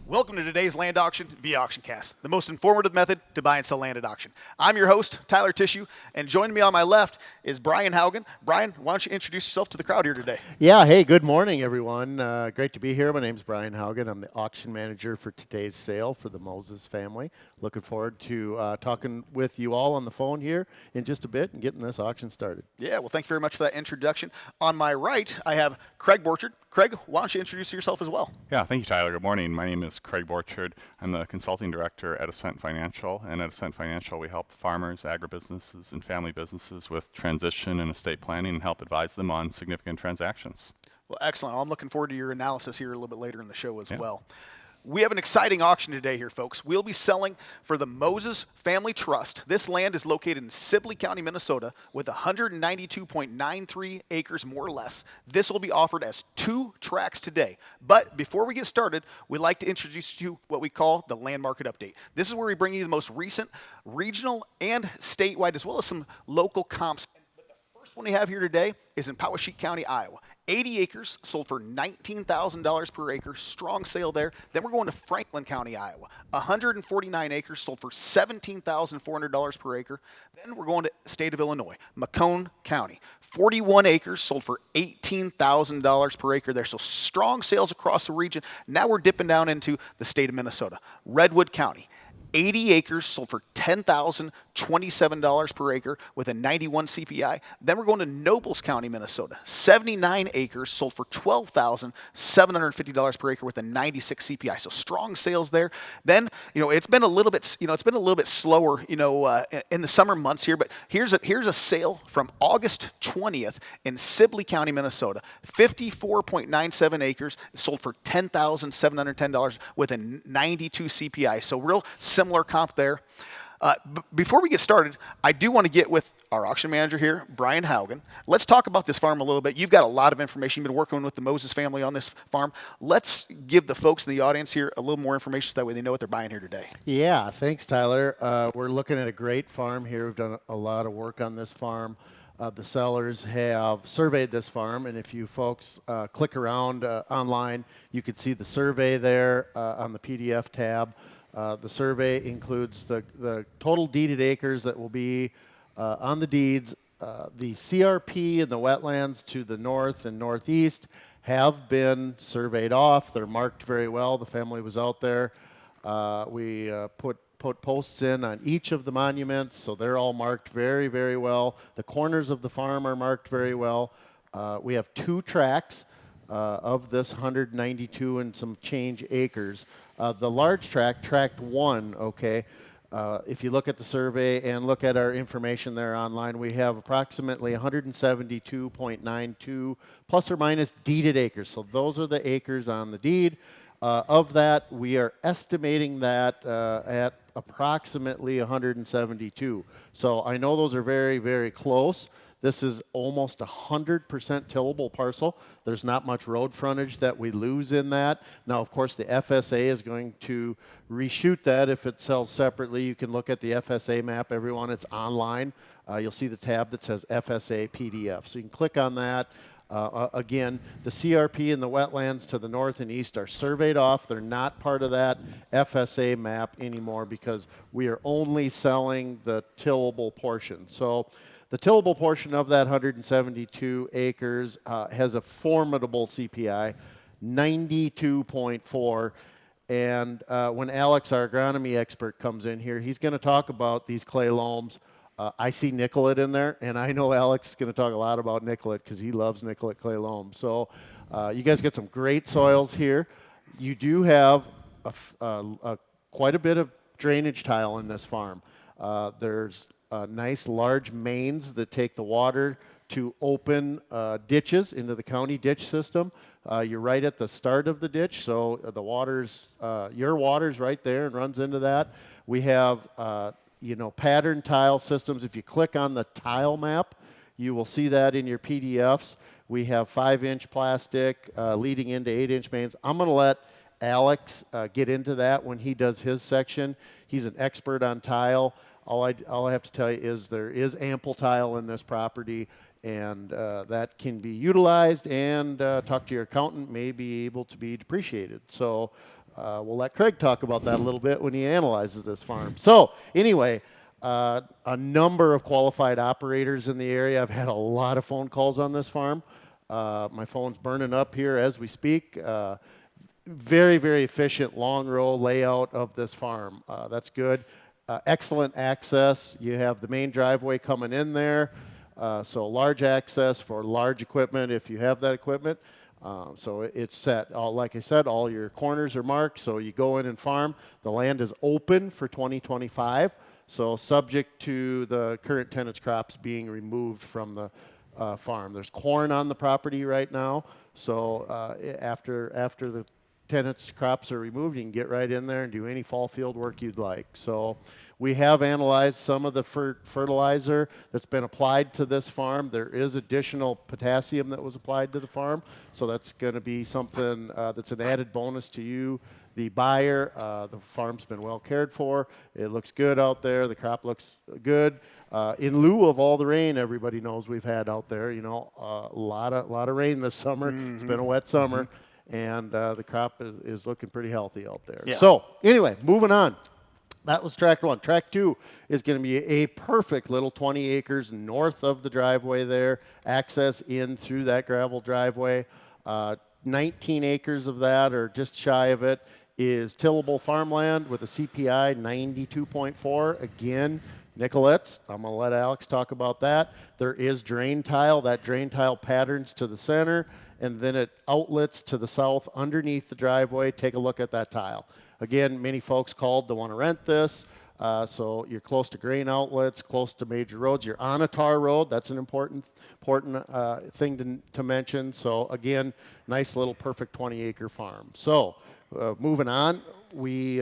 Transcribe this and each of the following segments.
Welcome to today's land auction via AuctionCast, the most informative method to buy and sell land at auction. I'm your host, Tyler Tissue, and joining me on my left is Brian Haugen. Brian, why don't you introduce yourself to the crowd here today? Yeah, hey, good morning, everyone. Great to be here. My name's Brian Haugen. I'm the auction manager for today's sale for the Moses family. Looking forward to talking with you all on the phone here in just a bit and getting this auction started. Yeah, well, thank you very much for that introduction. On my right, I have Craig Borchard. Craig, why don't you introduce yourself as well? Yeah, thank you, Tyler. Good morning. My name is Craig Borchard. I'm the consulting director at Ascent Financial, and at Ascent Financial, we help farmers, agribusinesses, and family businesses with transition and estate planning and help advise them on significant transactions. Well, excellent. I'm looking forward to your analysis here a little bit later in the show as well. We have an exciting auction today here, folks. We'll be selling for the Moses Family Trust. This land is located in Sibley County, Minnesota, with 192.93 acres, more or less. This will be offered as 2 tracts today. But before we get started, we'd like to introduce you to what we call the Land Market Update. This is where we bring you the most recent regional and statewide, as well as some local comps. But the first one we have here today is in Poweshiek County, Iowa. 80 acres sold for $19,000 per acre, strong sale there. Then we're going to Franklin County, Iowa. 149 acres sold for $17,400 per acre. Then we're going to state of Illinois, Macomb County. 41 acres sold for $18,000 per acre there. So strong sales across the region. Now we're dipping down into the state of Minnesota, Redwood County. 80 acres sold for $10,027 per acre with a 91 CPI. Then we're going to Nobles County, Minnesota. 79 acres sold for $12,750 per acre with a 96 CPI. So strong sales there. Then, it's been a little bit, slower, in the summer months here. But here's a sale from August 20th in Sibley County, Minnesota. 54.97 acres sold for $10,710 with a 92 CPI. So real similar comp there. Before we get started, I do want to get with our auction manager here, Brian Haugen. Let's talk about this farm a little bit. You've got a lot of information. You've been working with the Moses family on this farm. Let's give the folks in the audience here a little more information so that way they know what they're buying here today. Yeah, thanks, Tyler. We're looking at a great farm here. We've done a lot of work on this farm. The sellers have surveyed this farm, and if you folks click around online, you can see the survey there on the PDF tab. The survey includes the total deeded acres that will be on the deeds. The CRP and the wetlands to the north and northeast have been surveyed off. They're marked very well. The family was out there. We put posts in on each of the monuments, so they're all marked very, very well. The corners of the farm are marked very well. We have 2 tracts of this 192 and some change acres. The large tract, tract 1, okay, if you look at the survey and look at our information there online, we have approximately 172.92 plus or minus deeded acres. So those are the acres on the deed. Of that, we are estimating that at approximately 172. So I know those are very, very close. This is almost 100% tillable parcel. There's not much road frontage that we lose in that. Now, of course, the FSA is going to reshoot that if it sells separately. You can look at the FSA map, everyone. It's online. You'll see the tab that says FSA PDF. So you can click on that. Again, the CRP and the wetlands to the north and east are surveyed off. They're not part of that FSA map anymore because we are only selling the tillable portion. So the tillable portion of that 172 acres has a formidable CPI, 92.4. And when Alex, our agronomy expert, comes in here, he's going to talk about these clay loams. I see Nicollet in there, and I know Alex is going to talk a lot about Nicollet because he loves Nicollet clay loam. So you guys get some great soils here. You do have quite a bit of drainage tile in this farm. There's nice large mains that take the water to open ditches into the county ditch system. You're right at the start of the ditch, so the water's, your water's right there and runs into that. We have pattern tile systems. If you click on the tile map, you will see that in your PDFs. We have 5-inch plastic leading into 8-inch mains. I'm going to let Alex get into that when he does his section. He's an expert on tile. All I have to tell you is there is ample tile in this property, and that can be utilized and talk to your accountant, may be able to be depreciated. So We'll let Craig talk about that a little bit when he analyzes this farm. So anyway, a number of qualified operators in the area. I've had a lot of phone calls on this farm. My phone's burning up here as we speak. Very, very efficient long row layout of this farm. That's good. Excellent access. You have the main driveway coming in there. So large access for large equipment if you have that equipment. So it's set. Like I said, all your corners are marked. So you go in and farm. The land is open for 2025. So subject to the current tenant's crops being removed from the farm. There's corn on the property right now. So after the tenant's crops are removed, you can get right in there and do any fall field work you'd like. So we have analyzed some of the fertilizer that's been applied to this farm. There is additional potassium that was applied to the farm, so that's going to be something that's an added bonus to you, the buyer. The farm's been well cared for. It looks good out there. The crop looks good. In lieu of all the rain everybody knows we've had out there, you know, a lot of rain this summer. It's been a wet summer. And the crop is looking pretty healthy out there. Yeah. So anyway, moving on. That was tract 1. Tract 2 is going to be a perfect little 20 acres north of the driveway there. Access in through that gravel driveway. 19 acres of that, or just shy of it, is tillable farmland with a CPI 92.4. Again, Nicolettes. I'm going to let Alex talk about that. There is drain tile. That drain tile patterns to the center, and then it outlets to the south underneath the driveway. Take a look at that tile. Again, many folks called to want to rent this. So you're close to grain outlets, close to major roads. You're on a tar road. That's an important thing to mention. So again, nice little perfect 20-acre farm. So moving on, we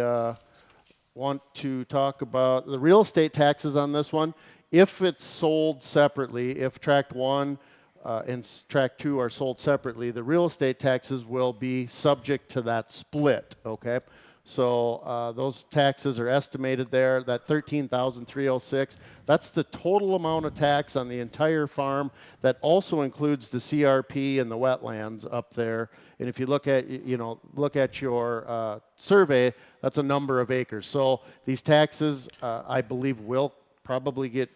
want to talk about the real estate taxes on this one. If it's sold separately, if Tract 1 and Tract 2 are sold separately, the real estate taxes will be subject to that split, okay? So those taxes are estimated there, that $13,306. That's the total amount of tax on the entire farm. That also includes the CRP and the wetlands up there. And if you look at, your survey, that's a number of acres. So these taxes, I believe, will probably get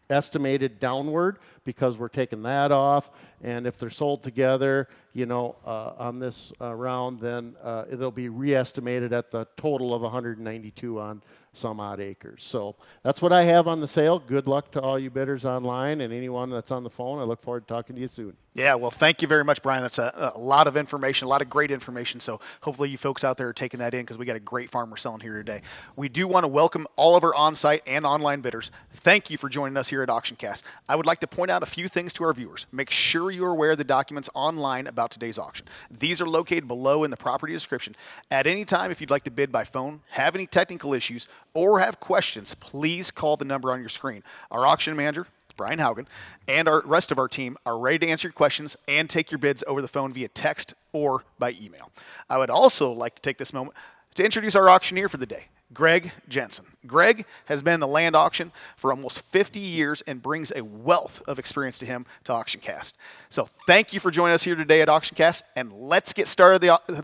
estimated downward because we're taking that off, and if they're sold together, on this round, then they'll be re-estimated at the total of 192 on some odd acres. So that's what I have on the sale. Good luck to all you bidders online and anyone that's on the phone. I look forward to talking to you soon. Yeah, well, thank you very much, Brian. That's a lot of information, a lot of great information. So hopefully you folks out there are taking that in because we got a great farm we're selling here today. We do want to welcome all of our on-site and online bidders. Thank you for joining us here at AuctionCast. I would like to point out a few things to our viewers. Make sure you're aware of the documents online about today's auction. These are located below in the property description. At any time, if you'd like to bid by phone, have any technical issues, or have questions, please call the number on your screen. Our auction manager, Brian Haugen, and our rest of our team are ready to answer your questions and take your bids over the phone via text or by email. I would also like to take this moment to introduce our auctioneer for the day, Greg Jensen. Greg has been in the land auction for almost 50 years and brings a wealth of experience to him to AuctionCast. So thank you for joining us here today at AuctionCast, and let's get started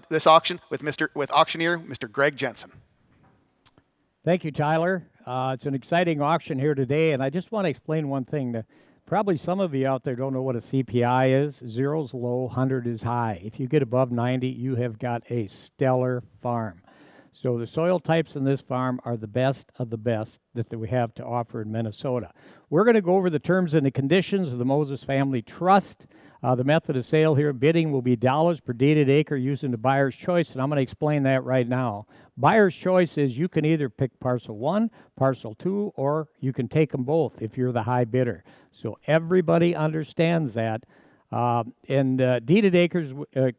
this auction with auctioneer Mr. Greg Jensen. Thank you, Tyler. It's an exciting auction here today, and I just want to explain one thing. Probably some of you out there don't know what a CPI is. 0's low, 100 is high. If you get above 90, you have got a stellar farm. So the soil types in this farm are the best of the best that we have to offer in Minnesota. We're going to go over the terms and the conditions of the Moses Family Trust. The method of sale here, bidding will be dollars per deeded acre using the buyer's choice, and I'm going to explain that right now. Buyer's choice is you can either pick parcel 1, parcel 2, or you can take them both if you're the high bidder. So everybody understands that. Deeded acres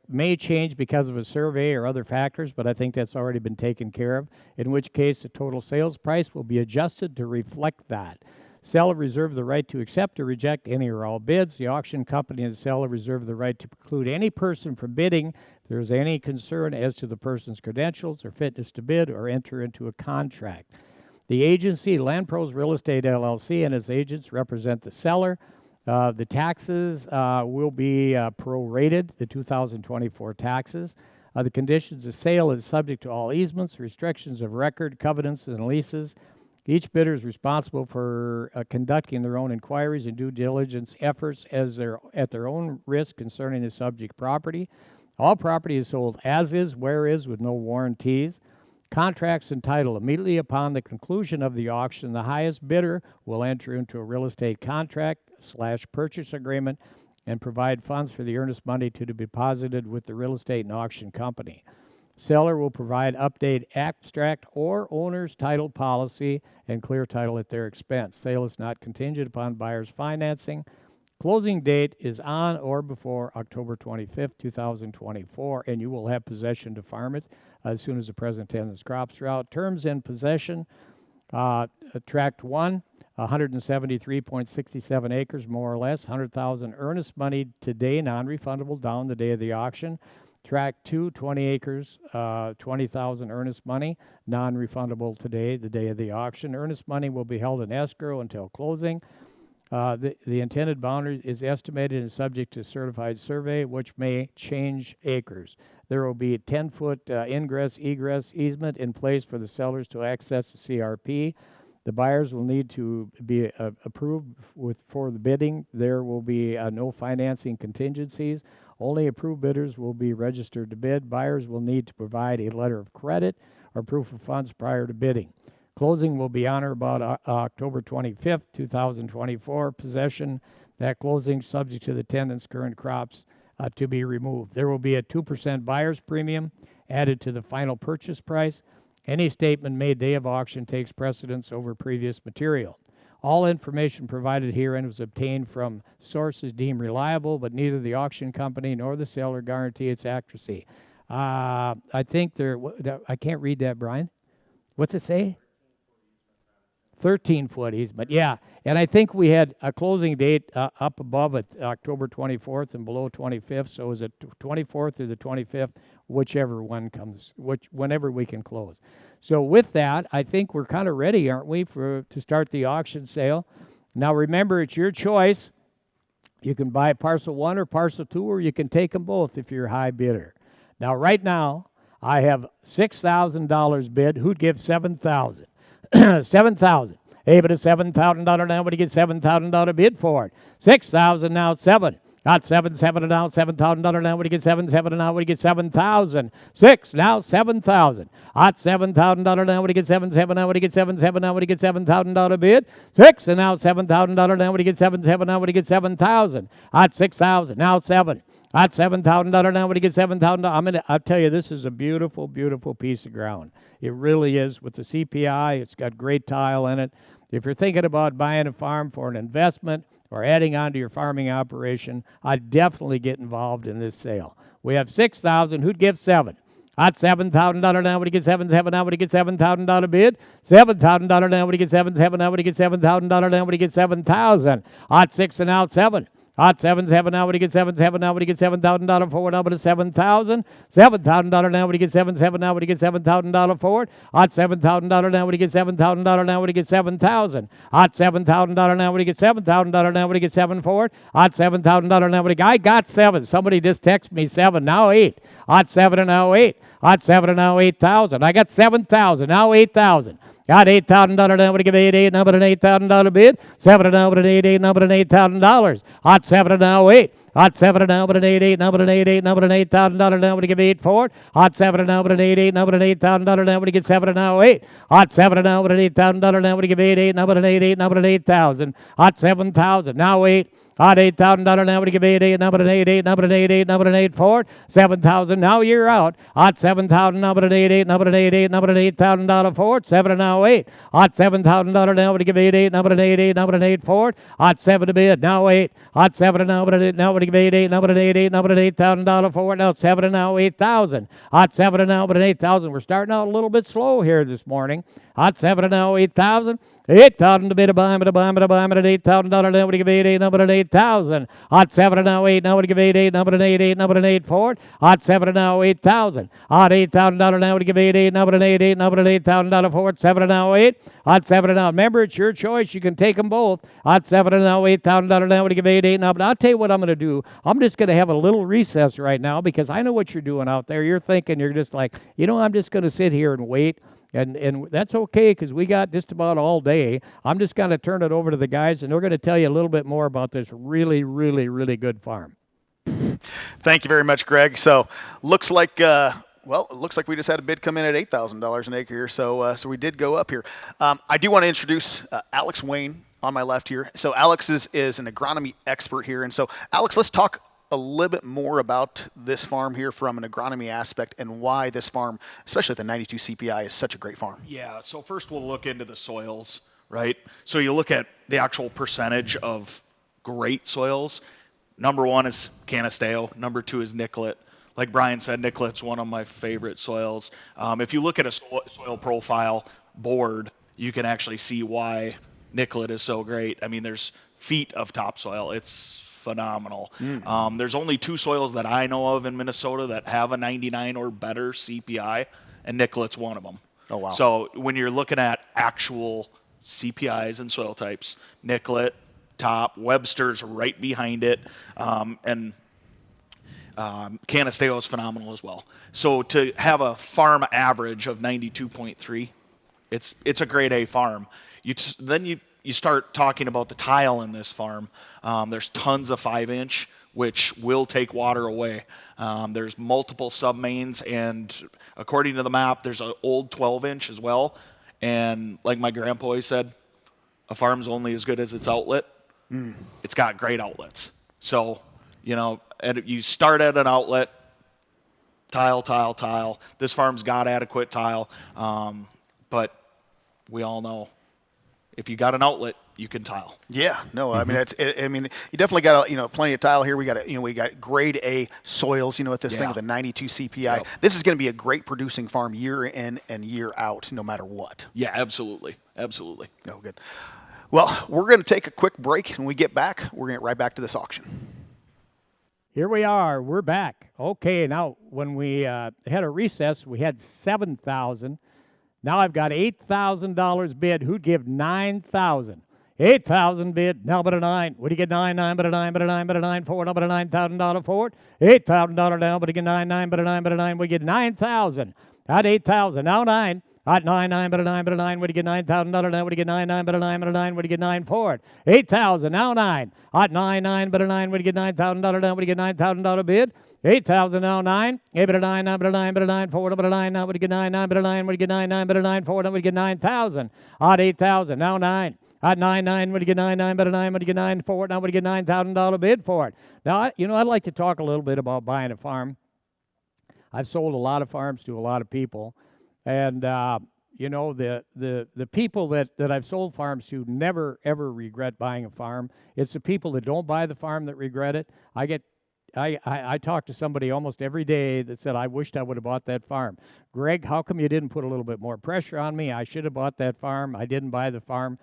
may change because of a survey or other factors, but I think that's already been taken care of, in which case the total sales price will be adjusted to reflect that. Seller reserves the right to accept or reject any or all bids. The auction company and the seller reserve the right to preclude any person from bidding if there is any concern as to the person's credentials or fitness to bid or enter into a contract. The agency, LandProz Real Estate LLC, and its agents represent the seller. The taxes will be prorated, the 2024 taxes. The conditions of sale is subject to all easements, restrictions of record, covenants, and leases. Each bidder is responsible for conducting their own inquiries and due diligence efforts at their own risk concerning the subject property. All property is sold as is, where is, with no warranties. Contracts and title. Immediately upon the conclusion of the auction, the highest bidder will enter into a real estate contract/purchase agreement and provide funds for the earnest money to be deposited with the real estate and auction company. Seller will provide updated abstract or owner's title policy and clear title at their expense. Sale is not contingent upon buyer's financing. Closing date is on or before October 25th, 2024, and you will have possession to farm it as soon as the present tenant's crops are out. Terms and possession, Tract 1, 173.67 acres, more or less, 100,000 earnest money today, non-refundable, down the day of the auction. Tract 2, 20 acres, 20,000 earnest money, non-refundable today, the day of the auction. Earnest money will be held in escrow until closing. The intended boundary is estimated and subject to certified survey, which may change acres. There will be a 10-foot ingress-egress easement in place for the sellers to access the CRP. The buyers will need to be approved for the bidding. There will be no financing contingencies. Only approved bidders will be registered to bid. Buyers will need to provide a letter of credit or proof of funds prior to bidding. Closing will be on or about October 25th, 2024. Possession, that closing subject to the tenant's current crops to be removed. There will be a 2% buyer's premium added to the final purchase price. Any statement made day of auction takes precedence over previous material. All information provided herein was obtained from sources deemed reliable, but neither the auction company nor the seller guarantee its accuracy. I think I can't read that, Brian. What's it say? 13-foot easement, yeah. And I think we had a closing date up above at October 24th and below 25th, so is it 24th or the 25th, whichever one comes, whenever we can close. So with that, I think we're kind of ready, aren't we, to start the auction sale. Now remember, it's your choice. You can buy parcel 1 or parcel 2, or you can take them both if you're a high bidder. Now right now, I have $6,000 bid. Who'd give $7,000? $7,000. Hey, but it's $7,000 now. What do you get $7,000 bid for it? $6,000 now, 7. Not 7 now, $7,000 now. What do you get 7 now? What do you get 7,000? 6 now, 7,000. Hot $7,000 now. What do you get 7 now? What do you get 7 now? What do you get $7,000 bid? 6 and now $7,000 now. What do you get 7 now? What do you get 7,000? Hot 6,000 now, 7. Hot $7,000 now. What do you get $7,000? I'll tell you, this is a beautiful, beautiful piece of ground. It really is. With the CPI, it's got great tile in it. If you're thinking about buying a farm for an investment or adding on to your farming operation, I'd definitely get involved in this sale. We have 6,000. Who'd give 7? Hot $7,000 now. What do you get 7 now? What do you get $7,000 bid? $7,000 now. What do you get 7 now? What do you get $7,000 now? What do you get 7,000? Hot 6 and out 7. Hot 7 now. What do you get 7 now? What do you get $7,000 forward? Now, but it's $7,000. $7,000 now. What do you get 7 now? What do you get $7,000 forward? Hot $7,000 now. What do you get $7,000 now? What do you get 7,000? Hot $7,000 now. What do you get $7,000 now? What do you get 7 forward? Hot $7,000 now. What do you get? I got 7. Somebody just texted me 7. Now 8. Hot 7 and now 8. Hot 7 and now 8,000. I got 7,000. Now 8,000. Got $8,000 now. What do you give 8 now? But an $8,000 bid. 7 now. But an 8 now. But an $8,000. Hot 7 and now 8. Hot 7 now. But an 8 now. But an 8 now. But an $8,000 now. What do you give 8 forward? Hot 7 now. But an 8 now. But an $8,000 now. What do you get 7 now? 8. Hot 7 now. But an $8,000 now. What do you give 8 now? But an 8 now. But an 8,000. Hot 7,000 now 8. Hot $8,000 now. What do you give 8 now? But an 8 now. But an 8 now. But an 8 forward. 7,000 now. You're out. Hot 7,000 now. But an 8 now. But an 8 now. But an $8,000 forward. 7 now 8. Hot $7,000 now. What do you give 8 now? But an 8 now. But an 8 forward. Hot 7 to bid now 8. Hot 7 now. But an 8 now. What do you give 8 now? But an 8 now. But an $8,000 forward. Now 7 now 8,000. Hot 7 now. But an 8,000. We're starting out a little bit slow here this morning. Hot 7 now, 8,000. 8,000 to bid a buy, at $8,000 now, would give 8 number at 8,000. Hot 7 now, 8 now, would give 8 number at 8 number at 8 for it. Hot 7 now, 8,000. Hot $8,000 now, would give 8 number at 8 number at $8,000 for it. 7 now, 8. Hot 7 now. Remember, it's your choice. You can take them both. Hot 7 now, $8,000 now, would give 8 number. I'll tell you what I'm going to do. I'm just going to have a little recess right now because I know what you're doing out there. You're thinking, you're just like, I'm just going to sit here and wait. And that's okay because we got just about all day. I'm just going to turn it over to the guys, and they're going to tell you a little bit more about this really, really, really good farm. Thank you very much, Greg. So looks like it looks like we just had a bid come in at $8,000 an acre here. So we did go up here. I do want to introduce Alex Wayne on my left here. So Alex is an agronomy expert here. And so Alex, let's talk a little bit more about this farm here from an agronomy aspect and why this farm, especially the 92 CPI, is such a great farm. Yeah, so first we'll look into the soils, right? So you look at the actual percentage of great soils. Number 1 is Canisteo. Number 2 is Nicolet. Like Brian said, Nicolet's one of my favorite soils. If you look at a soil profile board, you can actually see why Nicolet is so great. I mean, there's feet of topsoil. It's phenomenal. There's only 2 soils that I know of in Minnesota that have a 99 or better CPI, and Nicolet's one of them. Oh, wow. So when you're looking at actual CPIs and soil types, Nicolet, top, Webster's right behind it, and Canisteo is phenomenal as well. So to have a farm average of 92.3, it's a grade A farm. Then you start talking about the tile in this farm. There's tons of 5-inch, which will take water away. There's multiple submains, and according to the map, there's an old 12-inch as well. And like my grandpa always said, a farm's only as good as its outlet. It's got great outlets. So, and you start at an outlet, tile. This farm's got adequate tile, but we all know if you got an outlet, you can tile. Yeah, no, I mean, you definitely got plenty of tile here. We got grade A soils, at this thing with a 92 CPI. Yep. This is going to be a great producing farm year in and year out, no matter what. Yeah, absolutely. Oh, good. Well, we're going to take a quick break. When we get back, we're going to get right back to this auction. Here we are. We're back. Okay, now when we had a recess, we had 7,000. Now I've got $8,000 bid. Who'd give 9,000? 8,000 bid. Now but a 9. What do you get? 9, but a 9 for it. Now but a $9,000 for it. $8,000 now, but you get 9, but a 9. We get 9,000. At 8,000. Now 9. At 9, but a 9. What do you get? $9,000 now. What do you get? 9, but a 9. What do you get? 9 for it. 8,000. Now 9. At 9, but a 9. What do you get? $9,000 now. What do you get? $9,000 bid. 8,000 now 9. 8 but a 9, but a 9 for it. But a 9 now. What do you get? 9, but a 9. What do you get? 9, but a 9 for it. Now we get 9,000. At 8,000. Now 9. At 9, what do you get? 9, but a 9. What do you get? 9 for it. Now what do you get? $9,000 bid for it. Now, I'd like to talk a little bit about buying a farm. I've sold a lot of farms to a lot of people. And, the people that I've sold farms to never, ever regret buying a farm. It's the people that don't buy the farm that regret it. I talk to somebody almost every day that said, I wished I would have bought that farm. Greg, how come you didn't put a little bit more pressure on me? I should have bought that farm. I didn't buy the farm.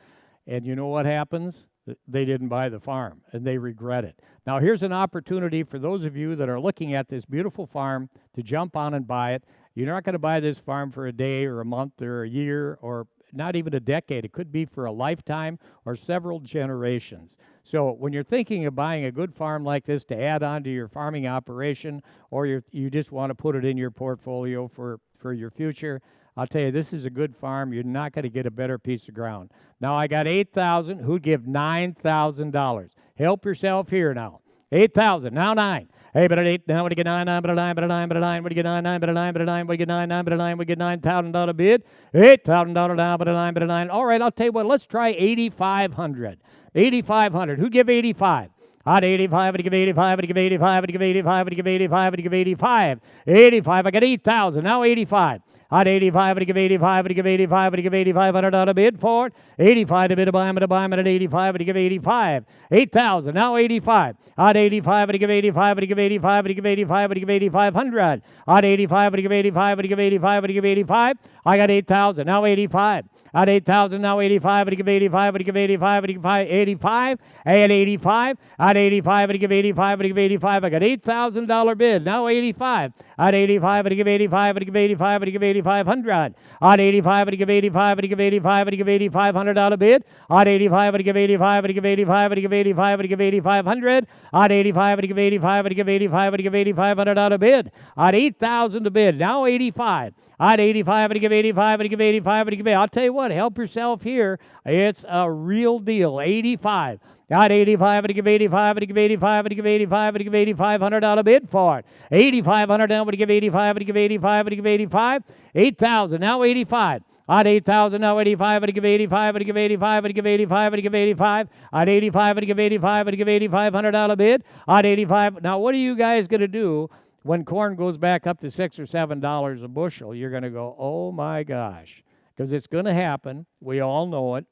And you know what happens? They didn't buy the farm, and they regret it. Now, here's an opportunity for those of you that are looking at this beautiful farm to jump on and buy it. You're not going to buy this farm for a day or a month or a year or not even a decade. It could be for a lifetime or several generations. So when you're thinking of buying a good farm like this to add on to your farming operation, or you just want to put it in your portfolio for your future, I'll tell you, this is a good farm. You're not going to get a better piece of ground. Now, I got 8,000. Who'd give $9,000? Help yourself here now. 8,000. Now 9. Hey, but at 8, now what do you get? 9, but a 9, but a 9, but a 9. What do you get? 9, but a 9, but a 9. What do you get? 9, but a 9. We get $9,000 bid. $8,000 now, but a 9, but a 9. All right, I'll tell you what. Let's try 8,500. 8,500. Who give 85? At 85, would you give 85, would you give 85, would you give 85, would you give 85, would you give 85? 85, I got 8,000. Now 85. At 85, would you give 85, would you give 85, would you give $8,500 bid for it? 85 to bid a buy, at 85, would you give 85? 8,000, now 85. At 85, would you give 85, would you give 85, would you give 85, would you give 8,500? At 85, would you give 85, would you give 85, would you give 85? I got 8,000, now 85. At 8,000, now 85, and give 85, and give 85, and give 85, and 85. At 85, and give 85, and give 85. I got $8,000 bid. Now 85. At 85, and give 85, and give 85, and give 8,500. At 85, and give 85, and give 85, and give $8,500 bid. At 85, and give 85, and give 85, and give 85, and give 8,500. At 85, and give 85, and give 85, and give $8,500 bid. At 8,000 to bid. Now 85. At 85, and give 85, and give 85, and give 8. I'll tell you what, help yourself here. It's a real deal. 85. At 85, and give 85, and give 85, and give 85, and give $8,500 bid for it. 8,500 now, and give 85, and give 85, and give 85. 8,000, now 85. At 8,000, now 85, and give 85, and give 85, and give 85, and give 85. At 85, and give 85, and give $8,500 bid. At 85, now what are you guys going to do when corn goes back up to $6 or $7 a bushel? You're going to go, oh my gosh, because it's going to happen. We all know it.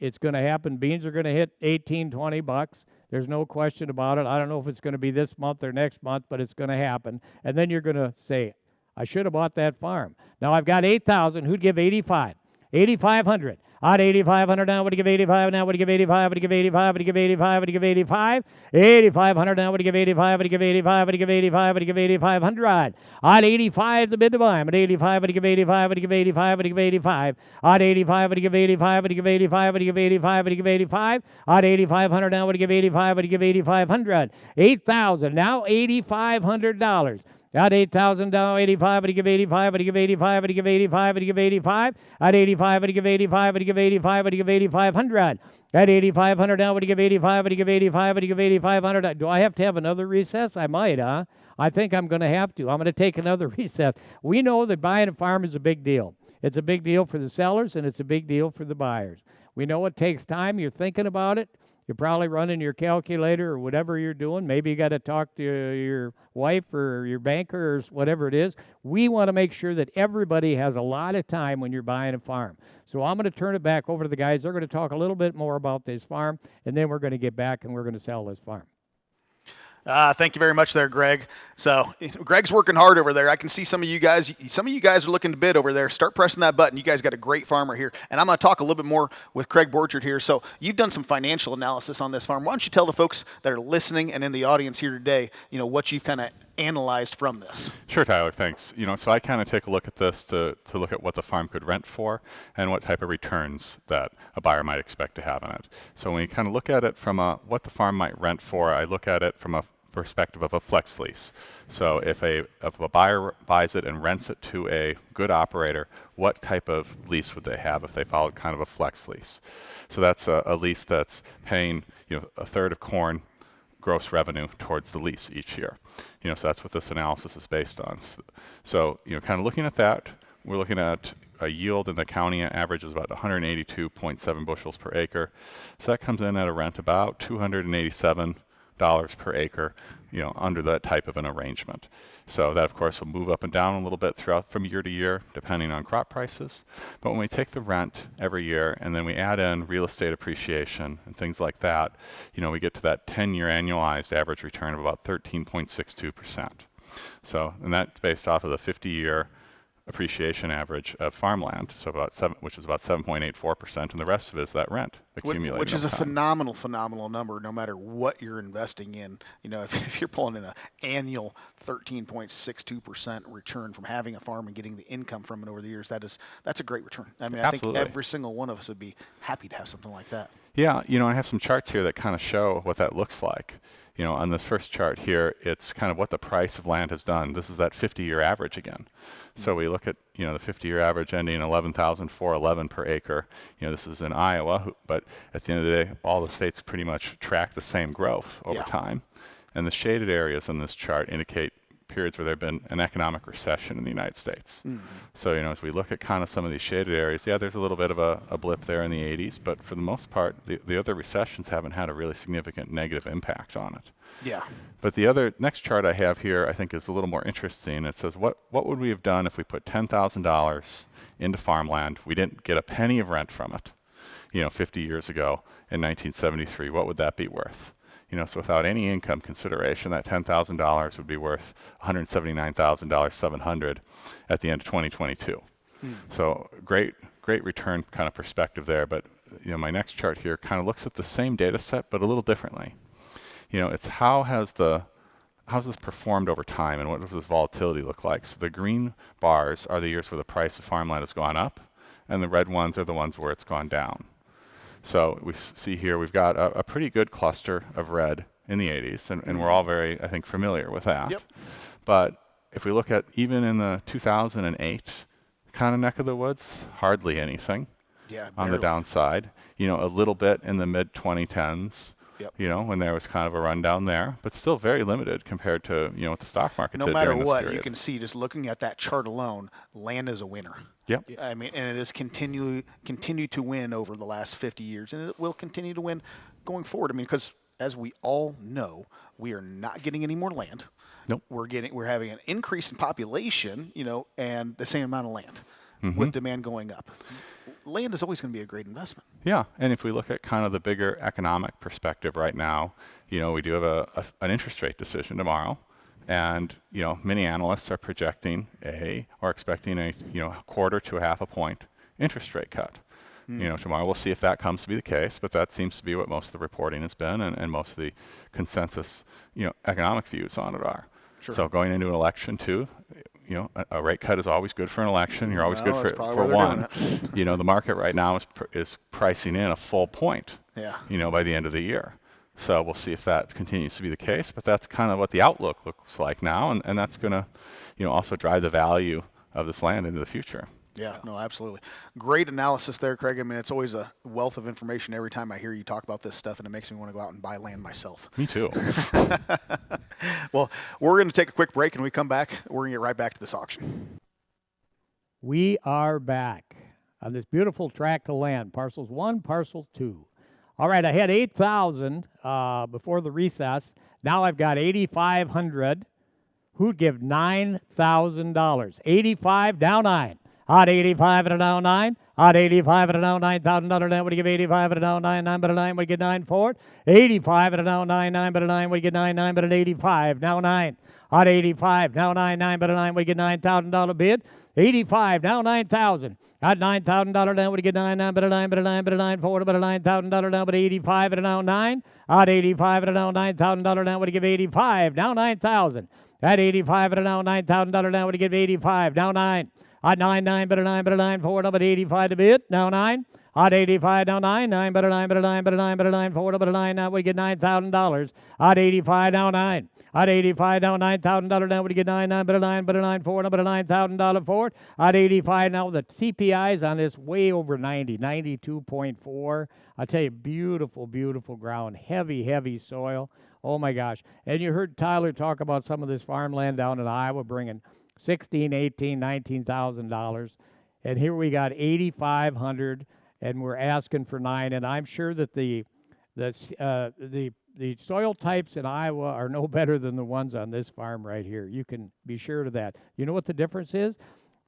It's going to happen. Beans are going to hit 18, 20 bucks. There's no question about it. I don't know if it's going to be this month or next month, but it's going to happen. And then you're going to say, I should have bought that farm. Now I've got 8,000. Who'd give 85? 8,500. At 8,500 now, would give 85, now would give 85, would give 85, would give 85, would give 85. 8,500 now, would give 85, would give 85, would give 85, would give 8,500. At 85, the bid to buy. At 85, would give 85, would give 85, would give 85. At 85, would give 85, would give 85, would give 85, would give 85. At 8,500 now, would give 85, would give 8,500. 8,000, now $8,500. At 8,000 down, 85, and give 85, and give 85, and give 85, and give 85. At 85, and give 85, and give 85, and give 8,500. At 8,500 now, and give 85, and give 85, and give 8,500. Do I have to have another recess? I might, huh? I think I'm going to have to. I'm going to take another recess. We know that buying a farm is a big deal. It's a big deal for the sellers, and it's a big deal for the buyers. We know it takes time. You're thinking about it. You're probably running your calculator or whatever you're doing. Maybe you got to talk to your wife or your banker or whatever it is. We want to make sure that everybody has a lot of time when you're buying a farm. So I'm going to turn it back over to the guys. They're going to talk a little bit more about this farm, and then we're going to get back and we're going to sell this farm. Thank you very much there, Greg. So Greg's working hard over there. I can see some of you guys are looking to bid over there. Start pressing that button. You guys got a great farmer here. And I'm going to talk a little bit more with Craig Borchard here. So you've done some financial analysis on this farm. Why don't you tell the folks that are listening and in the audience here today, what you've kind of analyzed from this? Sure, Tyler, thanks. So I kind of take a look at this to look at what the farm could rent for and what type of returns that a buyer might expect to have in it. So when you kind of look at it from what the farm might rent for, I look at it from a perspective of a flex lease. So if a buyer buys it and rents it to a good operator, what type of lease would they have if they followed kind of a flex lease? So that's a lease that's paying a third of corn gross revenue towards the lease each year. So that's what this analysis is based on. So kind of looking at that, we're looking at a yield in the county average is about 182.7 bushels per acre. So that comes in at a rent about $287 per acre, under that type of an arrangement. So that, of course, will move up and down a little bit throughout from year to year, depending on crop prices. But when we take the rent every year and then we add in real estate appreciation and things like that, we get to that 10-year annualized average return of about 13.62%. So, and that's based off of the 50-year appreciation average of farmland, so which is about 7.84%, and the rest of it is that rent accumulated. Which is a phenomenal number, no matter what you're investing in. If you're pulling in an annual 13.62% return from having a farm and getting the income from it over the years, that's a great return. I mean, Absolutely. I think every single one of us would be happy to have something like that. Yeah, I have some charts here that kind of show what that looks like. On this first chart here, it's kind of what the price of land has done. This is that 50-year average again. So we look at, the 50-year average ending 11,411 per acre. This is in Iowa, but at the end of the day, all the states pretty much track the same growth over time. And the shaded areas on this chart indicate periods where there have been an economic recession in the United States. Mm-hmm. So, as we look at kind of some of these shaded areas, there's a little bit of a blip there in the 80s, but for the most part, the other recessions haven't had a really significant negative impact on it. Yeah. But the other next chart I have here, I think, is a little more interesting. It says, what would we have done if we put $10,000 into farmland? We didn't get a penny of rent from it, 50 years ago in 1973. What would that be worth? So without any income consideration, that $10,000 would be worth $179,700 at the end of 2022. So great great return kind of perspective there. But my next chart here kind of looks at the same data set, but a little differently. It's how's this performed over time, and what does this volatility look like? So the green bars are the years where the price of farmland has gone up, and the red ones are the ones where it's gone down. So we see here we've got a pretty good cluster of red in the 80s, and we're all very, I think, familiar with that. Yep. But if we look at even in the 2008 kind of neck of the woods, hardly anything on the downside. A little bit in the mid-2010s. Yep. When there was kind of a rundown there, but still very limited compared to, what the stock market did no matter during this what, period. you can see just looking at that chart alone, land is a winner. Yep. I mean, and it has continued to win over the last 50 years, and it will continue to win going forward. I mean, because as we all know, we are not getting any more land. Nope. We're having an increase in population, and the same amount of land with demand going up. Land is always going to be a great investment. Yeah, and if we look at kind of the bigger economic perspective right now, we do have an interest rate decision tomorrow, and many analysts are projecting expecting a quarter to a half a point interest rate cut. Tomorrow we'll see if that comes to be the case, but that seems to be what most of the reporting has been, and most of the consensus economic views on it are. Sure. So going into an election too, a rate cut is always good for an election. You're always good for one. The market right now is pricing in a full point. Yeah. By the end of the year. So we'll see if that continues to be the case. But that's kind of what the outlook looks like now, and that's going to, also drive the value of this land into the future. Yeah, no, absolutely. Great analysis there, Craig. I mean, it's always a wealth of information every time I hear you talk about this stuff, and it makes me want to go out and buy land myself. Me too. Well, we're going to take a quick break, and when we come back, we're going to get right back to this auction. We are back on this beautiful tract of land, parcels 1, parcel 2. All right, I had 8,000 before the recess. Now I've got 8,500. Who'd give $9,000? 85, down 9. Odd 85 and a down 9. Odd 85 and a down $9,000. That would give 85 and a down 9. 9 but a 9 would get 9 for it. 85 and a down 9. 9 but a 9 would get 9. 9 but an 85. Now 9. Odd 85. Now 9. 9 but a 9 would get $9,000 bid. 85. Now 9,000. Odd $9,000 down would get 9. 9 but a 9 but a 9 but a 9 for it. But a $9,000 down but 85 and a down 9. Odd 85 and a down $9,000 down would give 85. Now 9,000. At 85 and a down $9,000 down would give 85. Now 9. Odd 9, 9, but a 9, but a 9, forward up at 85 to bid. Now 9. Odd 85, now 9, 9, but a 9, but a 9, but a 9, but a 9, forward up at a 9. Now we get $9,000. Odd 85, now 9. Odd 85, now $9,000. Now we get 9, 9, but a 9, but a 9, forward up at a $9,000 forward. Odd 85, now the CPIs on this way over 90, 92.4. I tell you, beautiful, beautiful ground, heavy, heavy soil. Oh my gosh. And you heard Tyler talk about some of this farmland down in Iowa bringing $16,000, $18,000, $19,000, and here we got 8,500, and we're asking for 9. And I'm sure that the soil types in Iowa are no better than the ones on this farm right here. You can be sure of that. You know what the difference is?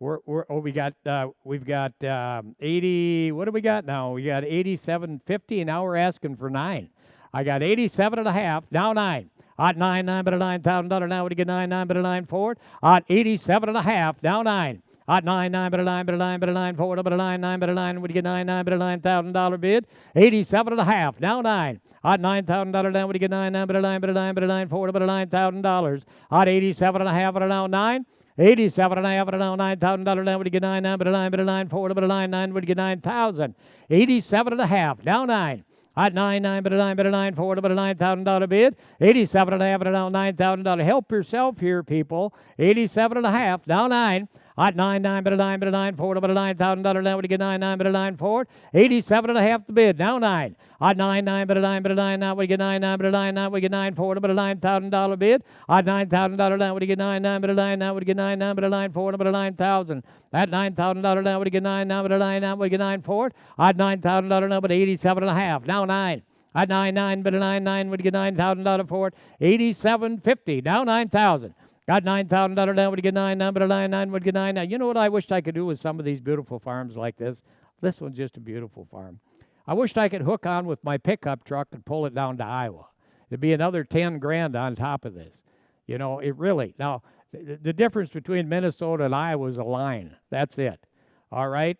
We've got 80. What do we got now? We got 87.50, and now we're asking for 9. I got 87.5, now 9. Odd 9, 9, but a $9,000. Now would get 9, 9, but a 9 forward. Odd 87.5, now 9. Odd 9, 9, but a 9, but a 9, but a 9 forward. But a 9, 9, but a 9 would get 9, 9, but a $9,000 bid. 87.5, now 9. Odd $9,000 down would get 9, 9, but a 9, but a 9, but a 9 forward. But a $9,000. Odd 87.5 and a now 9. 87.5 and a now $9,000 down would get 9, 9, but a 9, but a 9 forward. But a 9, 9 would get 9,000. 87.5, now 9. At 9, 9, but a 9, but a 9 forward, but a $9,000 bid. 87.5 and a now $9,000. Help yourself here, people. 87.5, now 9. At 9, 9, but a 9, but a 9 forward, but a $9,000 now would get 9, 9, but a 9 forward. 87.5 the bid, now 9. At 9, 9, but a 9, but a 9, now we get 9, 9, but a 9, now we get 9 forward, but a $9,000 bid. At $9,000 now would get 9, 9, but a 9, now would get 9, 9, but a 9 forward, but a 9,000. At $9,000 now would get 9, now but a 9, now would get 9 forward. At $9,000 now but 87.5, now 9. At 9, 9, but a 9, 9 would get $9,000 forward. 87.50, now 9,000. Got $9,000 down would get 9, 9, but a 9, 9 would get 9. Now, you know what I wished I could do with some of these beautiful farms like this? This one's just a beautiful farm. I wished I could hook on with my pickup truck and pull it down to Iowa. It'd be another 10 grand on top of this. You know, it really. Now, the difference between Minnesota and Iowa is a line. That's it. All right?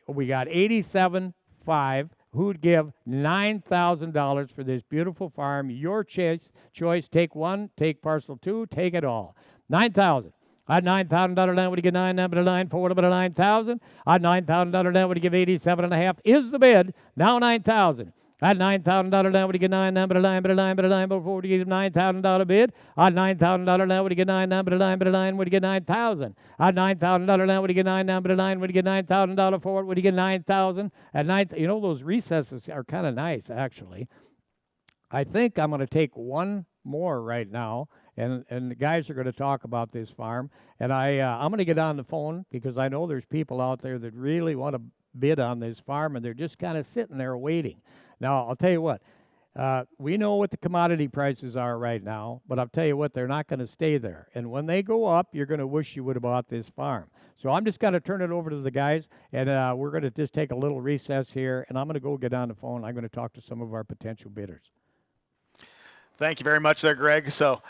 we got 87.5. Who'd give $9,000 for this beautiful farm? Your choice. Take one, take parcel two, take it all. 9,000. At $9,000 land, would you give 9,9, 9,000? At $9,000 land, would you give 87.5? Is the bid now 9,000? At $9,000 land, would you give 9,9, before you give $9,000 bid? At $9,000 land, would you give 9,9, would you give 9,000? At $9,000 land, would you give 9,9, would you give $9,000 for it? Would you give 9,000? At 9, you know, those recesses are kind of nice, actually. I think I'm going to take one more right now, and the guys are going to talk about this farm. And I'm going to get on the phone because I know there's people out there that really want to bid on this farm, and they're just kind of sitting there waiting. Now, I'll tell you what, we know what the commodity prices are right now, but I'll tell you what, they're not going to stay there. And when they go up, you're going to wish you would have bought this farm. So I'm just going to turn it over to the guys, and we're going to just take a little recess here, and I'm going to go get on the phone. I'm going to talk to some of our potential bidders. Thank you very much there, Greg. So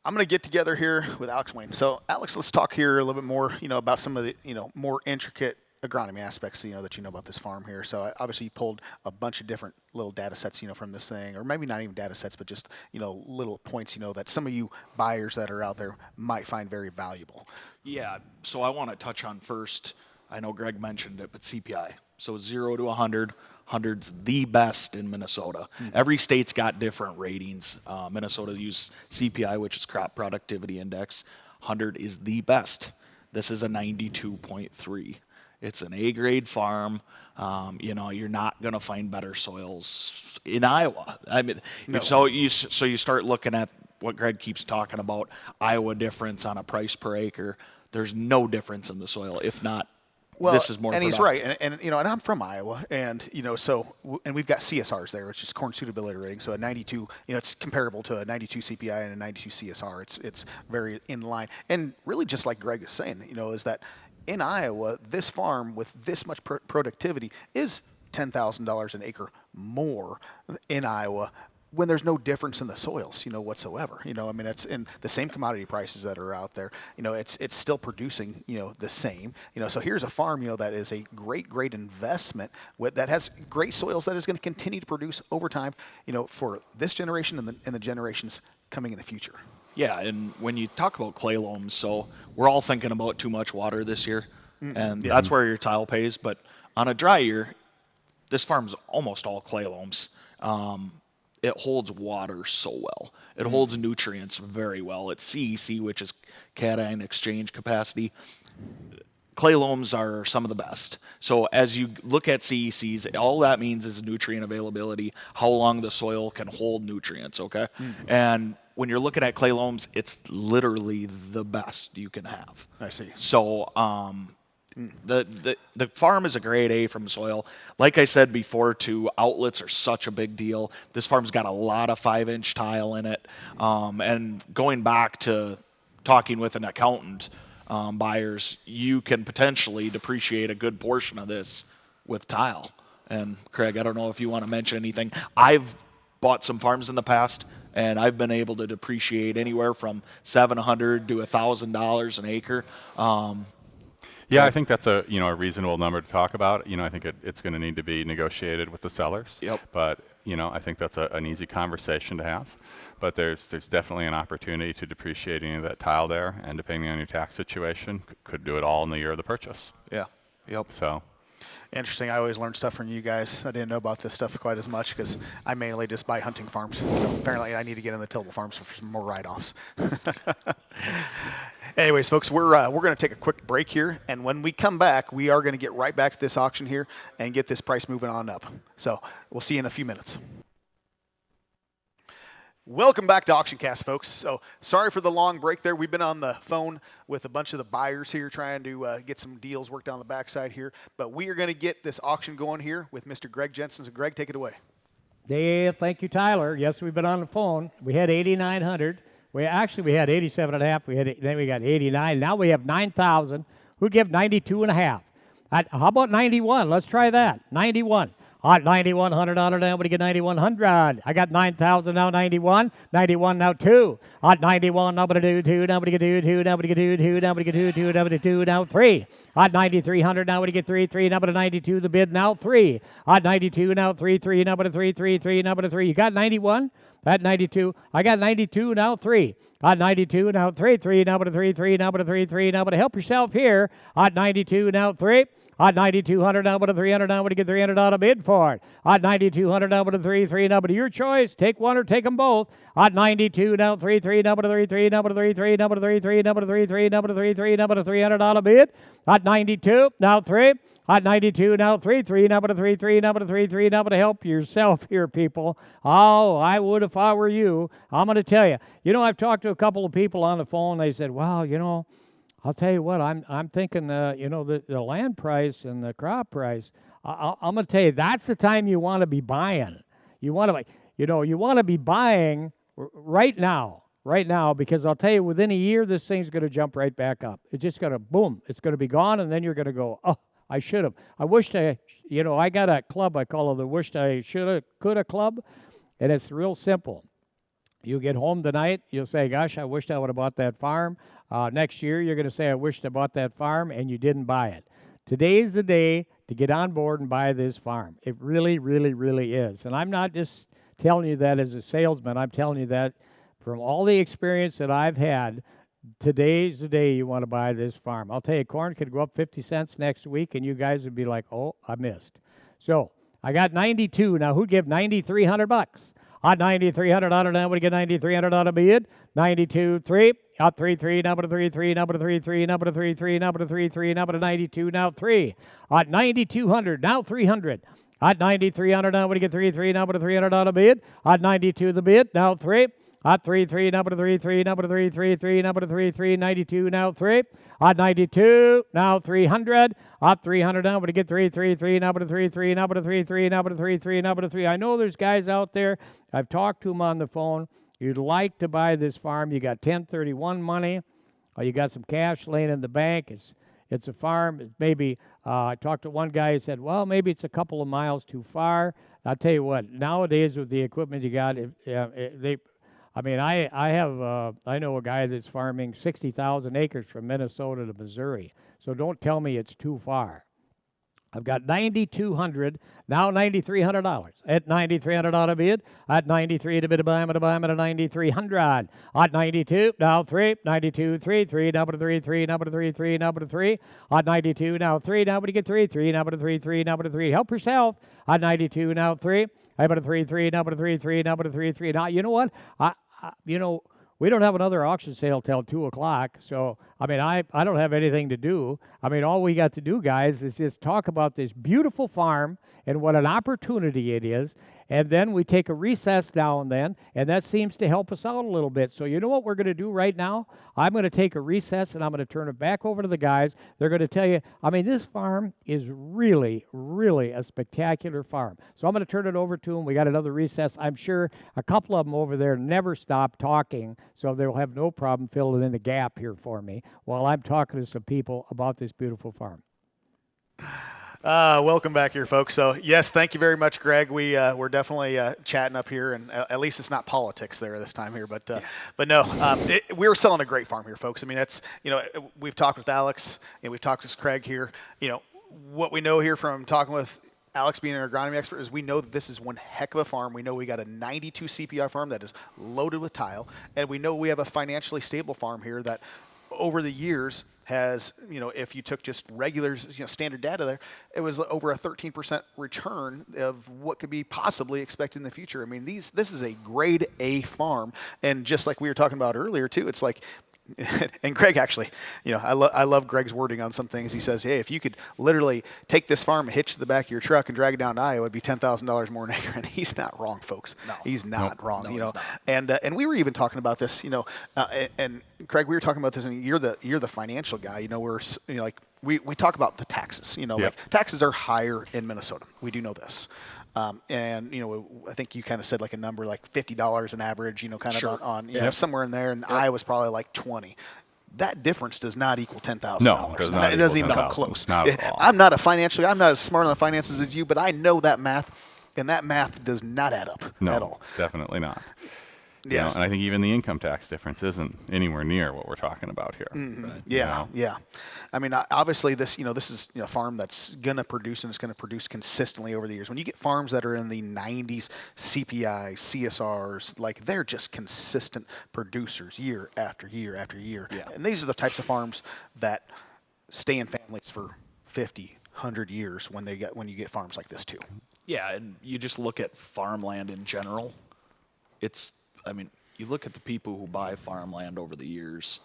I'm going to get together here with Alex Wayne. So, Alex, let's talk here a little bit more, about some of the, more intricate agronomy aspects, that you know about this farm here. So obviously you pulled a bunch of different little data sets, from this thing, or maybe not even data sets, but just, little points, that some of you buyers that are out there might find very valuable. Yeah, so I want to touch on first, I know Greg mentioned it, but CPI. So 0 to 100, 100's the best in Minnesota. Every state's got different ratings. Minnesota uses CPI, which is Crop Productivity Index. 100 is the best. This is a 92.3. It's an A-grade farm. You're not going to find better soils in Iowa. I mean, no. So you start looking at what Greg keeps talking about, Iowa difference on a price per acre. There's no difference in the soil, if not. Well, this is more and productive. He's right, and I'm from Iowa, and and we've got CSRs there, which is corn suitability rating. So a 92, it's comparable to a 92 CPI and a 92 CSR. It's very in line, and really just like Greg is saying, is that in Iowa, this farm with this much productivity is $10,000 an acre more in Iowa, when there's no difference in the soils, whatsoever. It's in the same commodity prices that are out there. It's still producing, the same. So here's a farm, that is a great investment that has great soils that is going to continue to produce over time, for this generation and the generations coming in the future. Yeah, and when you talk about clay loams, so we're all thinking about too much water this year, and that's where your tile pays. But on a dry year, this farm's almost all clay loams. It holds water so well. It holds nutrients very well. It's CEC, which is cation exchange capacity. Clay loams are some of the best. So as you look at CECs, all that means is nutrient availability, how long the soil can hold nutrients, okay? And when you're looking at clay loams, it's literally the best you can have. I see. So the farm is a grade A from soil. Like I said before, too, outlets are such a big deal. This farm's got a lot of 5-inch tile in it. And going back to talking with an accountant, buyers, you can potentially depreciate a good portion of this with tile. And Craig, I don't know if you want to mention anything. I've bought some farms in the past, and I've been able to depreciate anywhere from $700 to $1,000 an acre. Yeah, I think that's a reasonable number to talk about. I think it's going to need to be negotiated with the sellers. Yep. But I think that's an easy conversation to have. But there's definitely an opportunity to depreciate any of that tile there, and depending on your tax situation, could do it all in the year of the purchase. Yeah. Yep. So. Interesting. I always learn stuff from you guys. I didn't know about this stuff quite as much because I mainly just buy hunting farms. So apparently I need to get in the tillable farms for some more write-offs. Anyways, folks, we're going to take a quick break here, and when we come back, we are going to get right back to this auction here and get this price moving on up. So we'll see you in a few minutes. Welcome back to AuctionCast, folks. So sorry for the long break there. We've been on the phone with a bunch of the buyers here trying to get some deals worked out on the backside here. But we are going to get this auction going here with Mr. Greg Jensen. So Greg, take it away. Thank you, Tyler. Yes, we've been on the phone. We had 8,900. We had 87.5. Then we got 89. Now we have 9,000. Who'd give 92.5? How about 91? Let's try that. 91. At 9,100 now, but get 9,100. I got 9,000 now, 91. 91 now, 2. At 91 now, but do 2. Now, but get 2. Now, but get 2. Now, but get 2. Now, but 2. Now, 3. At 9,300 now, but get 3. 3. Now, but 92. The bid now, 3. At 92 now, 3. 3. Now, but 3. 3. 3. Now, but 3. You got 91. At 92. I got 92 now, 3. At 92 now, 3. 3. Now, but 3. 3. Now, but 3. 3. Now, but help yourself here. At 92 now, 3. At 9,200 now, but a 300 now, but to get 300 out of bid for it. At 9,200 now, but a 3, 3 now, but your choice. Take one or take them both. At 92 now, 3, 3 now, but a 3, 3 now, but a 3, 3 now, but a 3, 3 now, but a 3, 3 now, but a 3, 3 now, but a 300 out of bid. At 92 now, 3. At 92 now, 3, 3 now, but a 3, 3 now, but a 3, 3 now, but to help yourself here, people. Oh, I would if I were you. I'm going to tell you. You know, I've talked to a couple of people on the phone. They said, well, you know, I'll tell you what, I'm thinking, you know, the land price and the crop price, I'm going to tell you, that's the time you want to be buying. You want to, you want to be buying right now, because I'll tell you, within a year, this thing's going to jump right back up. It's just going to, boom, it's going to be gone, and then you're going to go, oh, I should have. I wished I got a club, I call it the wished I should have, could have club, and it's real simple. You get home tonight, you'll say, gosh, I wished I would have bought that farm. Next year, you're going to say, I wished I bought that farm, and you didn't buy it. Today's the day to get on board and buy this farm. It really, really, really is. And I'm not just telling you that as a salesman. I'm telling you that from all the experience that I've had. Today's the day you want to buy this farm. I'll tell you, corn could go up 50 cents next week, and you guys would be like, oh, I missed. So I got 92. Now, who'd give 9,300 bucks? At 9,300 out of now, we get 9,300 out of bid. 92, 3. Out 3, 3. Now, but a 3, 3. Now, but a 3, 3. Now, but a 3, 3. Now, but a 3, 3. Now, but a 92. Now, 3. At 9,200. Now, 300. At 9,300. Now, we get 3, 3. Now, but a 300 out of bid. At 92, the bid. Now, 3. At 3, 3, now but a 3, 3, now but a 3, 3, 3, now but a 3, 3, 92, now 3. At 92, now 300. At 300, now but to get 3, 3, 3, now but a 3, 3, now but a 3, 3, now but a 3, 3, now but a 3. I know there's guys out there, I've talked to them on the phone, you'd like to buy this farm, you got 1031 money, or you got some cash laying in the bank, it's a farm, it's maybe, I talked to one guy who said, well, maybe it's a couple of miles too far. I'll tell you what, nowadays with the equipment you got, I know a guy that's farming 60,000 acres from Minnesota to Missouri. So don't tell me it's too far. I've got 9,200, now $9,300. At 9,300 out of bid. At 93 to bid a buy at a 9,300. At 92, now 3. 92, 3, 3, now but a 3, 3, now but a 3, 3, now but a 3. At 92, now 3, now but you get 3, 3, now but a 3, 3, now but a 3. Help yourself. At 92, now 3. I but a 3, 3, now but a 3, 3, now but a 3, 3. Now, you know what? We don't have another auction sale till 2 o'clock, so, I don't have anything to do. All we got to do, guys, is just talk about this beautiful farm and what an opportunity it is, and then we take a recess now and then, and that seems to help us out a little bit. So you know what we're going to do right now? I'm going to take a recess, and I'm going to turn it back over to the guys. They're going to tell you, this farm is really, really a spectacular farm. So I'm going to turn it over to them. We got another recess. I'm sure a couple of them over there never stop talking, so they'll have no problem filling in the gap here for me while I'm talking to some people about this beautiful farm. Welcome back here, folks. So, yes, thank you very much, Greg. We're definitely chatting up here, and at least it's not politics there this time here. But no, we're selling a great farm here, folks. That's, we've talked with Alex, and we've talked with Craig here. What we know here from talking with Alex being an agronomy expert is we know that this is one heck of a farm. We know we got a 92 CPI farm that is loaded with tile, and we know we have a financially stable farm here that over the years has, if you took just regular, standard data there, it was over a 13% return of what could be possibly expected in the future. This is a grade A farm, and just like we were talking about earlier too, it's like, and Greg actually, I love Greg's wording on some things. He says, hey, if you could literally take this farm and hitch to the back of your truck and drag it down to Iowa, it would be $10,000 more an acre. And he's not wrong, folks. No. He's not wrong. No, he's not. And we were even talking about this, and Craig, we were talking about this, and you're the financial guy. We talk about the taxes. Like taxes are higher in Minnesota. We do know this. And I think you kind of said like a number like $50 an average, Sure. on somewhere in there, and Iowa's probably like 20. that difference does not equal $10,000. No, it does not It doesn't equal even come $10,000. close. Not at all. I'm not as smart on the finances as you, but I know that math, and that math does not add up No, at all. definitely not. You Yes. know, and I think even the income tax difference isn't anywhere near what we're talking about here. Right? Yeah, yeah. I mean, obviously, this is a farm that's going to produce, and it's going to produce consistently over the years. When you get farms that are in the 90s, CPI, CSRs, like they're just consistent producers year after year after year. Yeah. And these are the types of farms that stay in families for 50, 100 years when you get farms like this too. Yeah, and you just look at farmland in general. You look at the people who buy farmland over the years.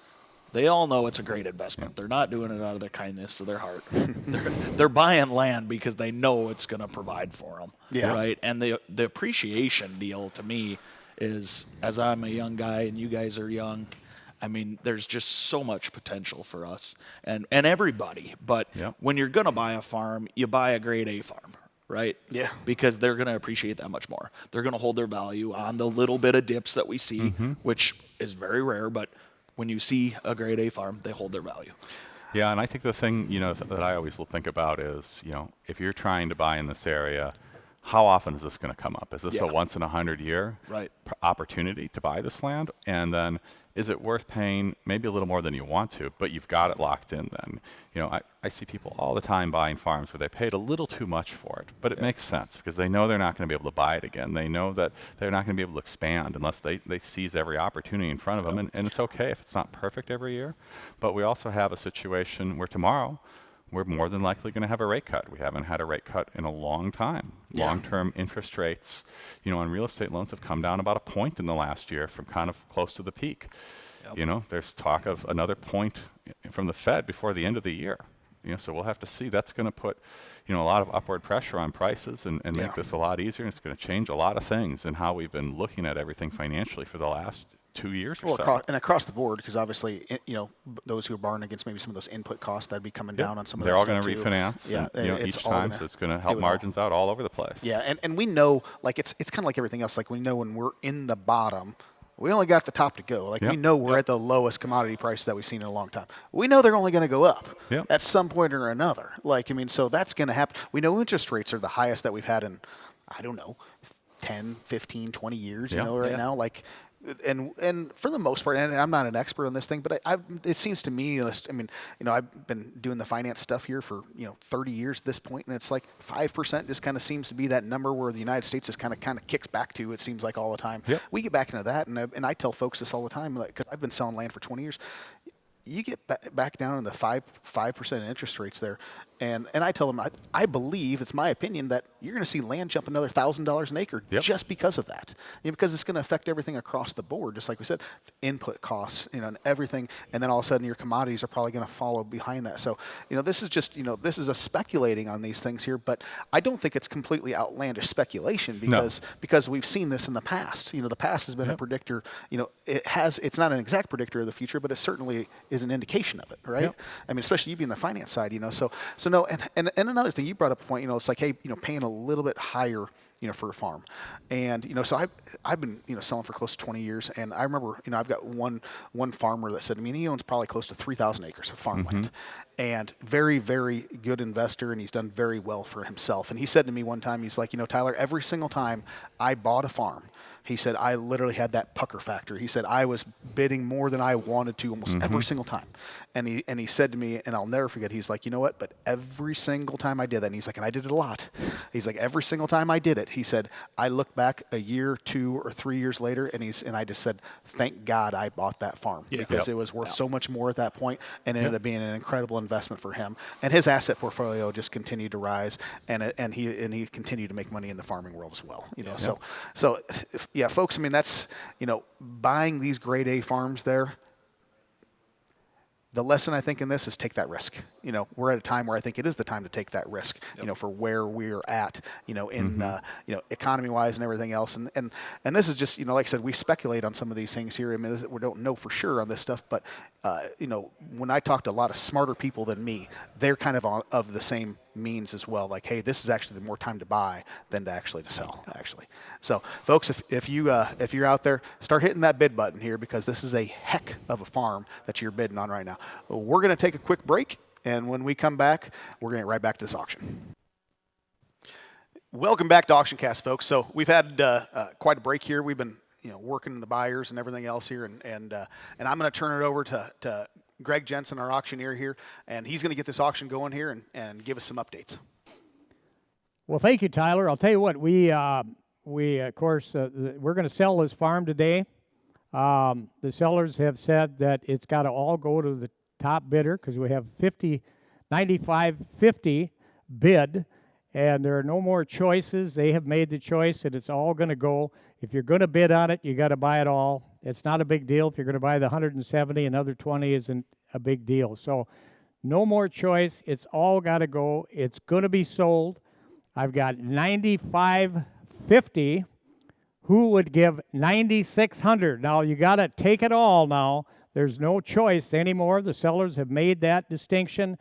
They all know it's a great investment. They're not doing it out of their kindness of their heart. they're buying land because they know it's going to provide for them. Yeah. Right. And the appreciation deal to me is, as I'm a young guy and you guys are young, I mean, there's just so much potential for us and everybody. But when you're going to buy a farm, you buy a grade A farm. Right? Yeah. Because they're going to appreciate that much more. They're going to hold their value on the little bit of dips that we see, which is very rare, but when you see a grade A farm, they hold their value. Yeah, and I think the thing, that I always think about is, if you're trying to buy in this area, how often is this going to come up? Is this a once in 100 year opportunity to buy this land? And then is it worth paying maybe a little more than you want to, but you've got it locked in then? I see people all the time buying farms where they paid a little too much for it, but it makes sense because they know they're not going to be able to buy it again. They know that they're not going to be able to expand unless they seize every opportunity in front of them. And it's okay if it's not perfect every year, but we also have a situation where tomorrow we're more than likely going to have a rate cut. We haven't had a rate cut in a long time. Yeah. Long-term interest rates, on real estate loans have come down about a point in the last year from kind of close to the peak. There's talk of another point from the Fed before the end of the year. So we'll have to see. That's going to put, a lot of upward pressure on prices and make this a lot easier. And it's going to change a lot of things in how we've been looking at everything financially for the last 2 years or so. Across the board, because obviously, those who are borrowing against maybe some of those input costs that'd be coming down on some of they're that all stuff going to too. refinance. Yeah, and, each time, so it's going to help margins out all over the place. Yeah, and we know, like it's kind of like everything else. Like we know when we're in the bottom, we only got the top to go. Like we know we're at the lowest commodity price that we've seen in a long time. We know they're only going to go up at some point or another. So that's going to happen. We know interest rates are the highest that we've had in, I don't know, 10, 15, 20 years, right now. Like, and for the most part, and I'm not an expert on this thing, but it seems to me, I've been doing the finance stuff here for 30 years at this point, and it's like 5% just kind of seems to be that number where the United States is kind of kicks back to. It seems like all the time. Yep. We get back into that, and I tell folks this all the time, because I've been selling land for 20 years. You get back down in the 5% interest rates there, and I tell them I believe, it's my opinion, that you're going to see land jump another $1,000 an acre just because of that. Because it's going to affect everything across the board, just like we said, input costs, and everything, and then all of a sudden your commodities are probably going to follow behind that. So this is just this is a speculating on these things here, but I don't think it's completely outlandish speculation because we've seen this in the past. The past has been a predictor. It's not an exact predictor of the future, but it certainly is an indication of it, right? Yep. I mean, especially you being the finance side, So no, and another thing, you brought up a point, it's like, hey, paying a little bit higher, for a farm, and so I've been selling for close to 20 years, and I remember I've got one farmer that said to me, and he owns probably close to 3,000 acres of farmland, and very, very good investor, and he's done very well for himself. And he said to me one time, he's like, Tyler, every single time I bought a farm, he said, I literally had that pucker factor. He said, I was bidding more than I wanted to almost every single time. And he said to me, and I'll never forget, he's like, you know what? But every single time I did that, and he's like, and I did it a lot. He's like, every single time I did it, he said, I look back a year, 2 or 3 years later, and I just said, thank God I bought that farm because it was worth so much more at that point, and it ended up being an incredible investment for him. And his asset portfolio just continued to rise, and he continued to make money in the farming world as well. So yeah, folks, I mean, that's, buying these grade A farms there, the lesson I think in this is take that risk. We're at a time where I think it is the time to take that risk, for where we're at, in, economy-wise and everything else. And this is just, like I said, we speculate on some of these things here. I mean, we don't know for sure on this stuff, but, when I talk to a lot of smarter people than me, they're kind of of the same means as well. Like, hey, this is actually the more time to buy than to actually to sell, actually. So, folks, if you're out there, start hitting that bid button here, because this is a heck of a farm that you're bidding on right now. We're going to take a quick break, and when we come back, we're going to get right back to this auction. Welcome back to AuctionCast, folks. So we've had quite a break here. We've been working the buyers and everything else here, and I'm going to turn it over to Greg Jensen, our auctioneer here, and he's going to get this auction going here and give us some updates. Well, thank you, Tyler. I'll tell you what, we of course, we're going to sell this farm today. The sellers have said that it's got to all go to the top bidder, because we have 95.50 bid, and there are no more choices. They have made the choice that it's all going to go. If you're going to bid on it, you got to buy it all. It's not a big deal. If you're going to buy the 170, another 20 isn't a big deal. So no more choice. It's all got to go. It's going to be sold. I've got 95.50. Who would give 9,600? Now you got to take it all now. There's no choice anymore. The sellers have made that distinction.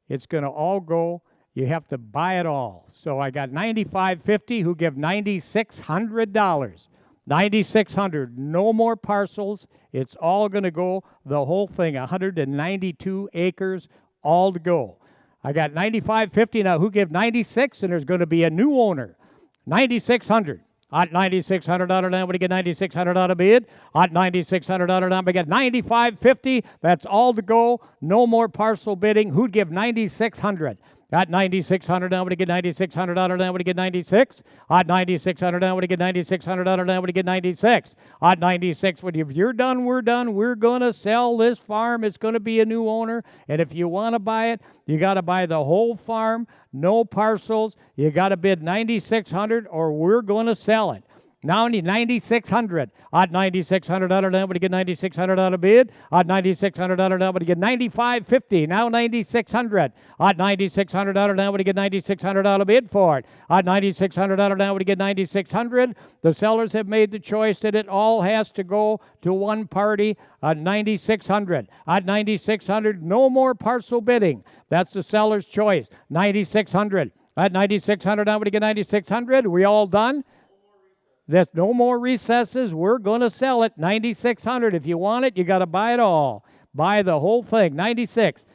It's going to all go. You have to buy it all. So I got 95.50 who give $9,600. 9,600. No more parcels. It's all going to go, the whole thing, 192 acres, all to go. I got 95.50 now. Who give 96? And there's going to be a new owner. 9,600. At $9,600 now, we get $9,600 bid. At $9,600 now, we get $95.50. That's all to go. No more parcel bidding. Who'd give $9,600? At $9,600 now, we get $9,600 now, we get 96. At $9,600 now, we get $9,600 now, we get 96. At 96, if you're done, we're done. We're going to sell this farm. It's going to be a new owner. And if you want to buy it, you got to buy the whole farm, no parcels. You got to bid $9,600 or we're going to sell it. Now I need $9,600. At $9,600 now, we get $9,600 bid. At $9,600 now, we get $95.50. Now $9,600. At $9,600 now, we get $9,600 bid for it. At $9,600 now, we get $9,600. The sellers have made the choice that it all has to go to one party at $9,600. At $9,600, no more parcel bidding. That's the seller's choice. $9,600. At $9,600 now, we get $9,600. We all done? There's no more recesses. We're going to sell it. $9,600. If you want it, you got to buy it all. Buy the whole thing. 96.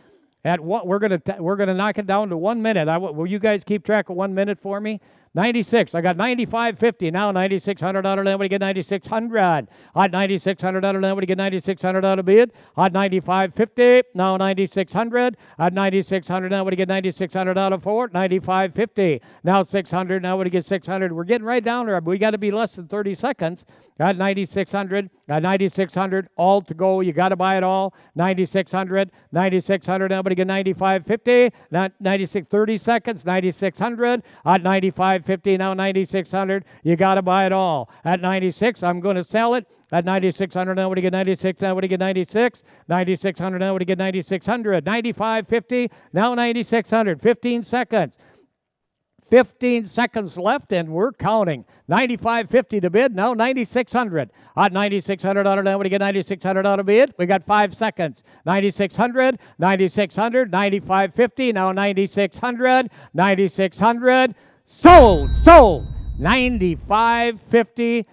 At what we're going to knock it down to 1 minute. Will you guys keep track of 1 minute for me? 96. I got $95.50. Now $9,600. Then we get $9,600. At $9,600. Then we get $9,600 bid. At $95.50. Now $9,600. At $9,600. Now we get $9,600 for it. $95.50. Now $600. Now we get $600. We're getting right down there. We got to be less than 30 seconds. At $9,600. At $9,600. All to go. You got to buy it all. $9,600. $9,600. Now we get $95.50. Now 96. 30 seconds. $9,600. At $95.50. Now $9,600. You got to buy it all. At 96, I'm going to sell it. At 9,600, now would you get 96? Now would you get 96? 9,600, now would you get 9,600? 95.50, now 9,600. 15 seconds. 15 seconds left, and we're counting. 95.50 to bid, now 9,600. At 9,600 now would you get 9,600 out of bid? We got 5 seconds. 9,600, 9,600, 95.50, now 9,600, 9,600. Sold, sold. 95.50.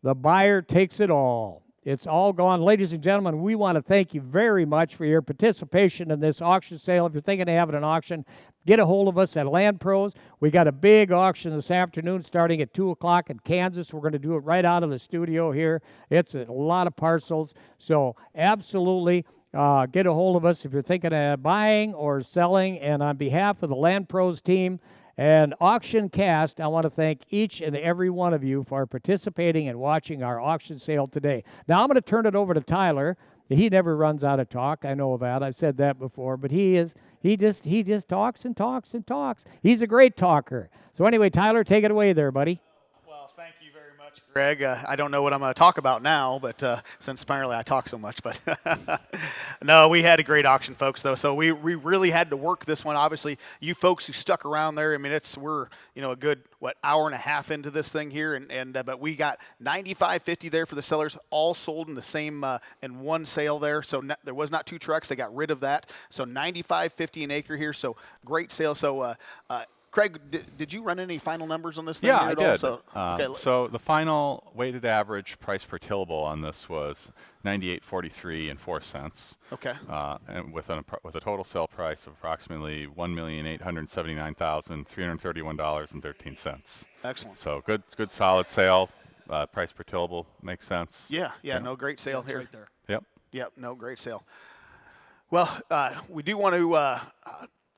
The buyer takes it all. It's all gone. Ladies and gentlemen, we want to thank you very much for your participation in this auction sale. If you're thinking of having an auction, get a hold of us at LandProz. We got a big auction this afternoon starting at 2 o'clock in Kansas. We're going to do it right out of the studio here. It's a lot of parcels. So absolutely get a hold of us if you're thinking of buying or selling. And on behalf of the LandProz team and AuctionCast, I want to thank each and every one of you for participating and watching our auction sale today. Now, I'm going to turn it over to Tyler. He never runs out of talk. I know that. I've said that before. But he just talks and talks and talks. He's a great talker. So anyway, Tyler, take it away there, buddy. Well, thank you very much, Craig. I don't know what I'm going to talk about now, but since apparently I talk so much. But no, we had a great auction, folks, though. So we really had to work this one. Obviously, you folks who stuck around there, I mean, we're a good hour and a half into this thing here, and but we got $95.50 there for the sellers, all sold in the same in one sale there. So there was not two trucks; they got rid of that. So $95.50 an acre here. So great sale. So. Craig, did you run any final numbers on this thing? Yeah, here I at did. all? So the final weighted average price per tillable on this was $98.43 and 4 cents. Okay. And with a total sale price of approximately $1,879,331.13. Excellent. So good solid sale. Price per tillable makes sense. Yeah, no, great sale here. Right there. Yep. No, great sale. Well, we do want to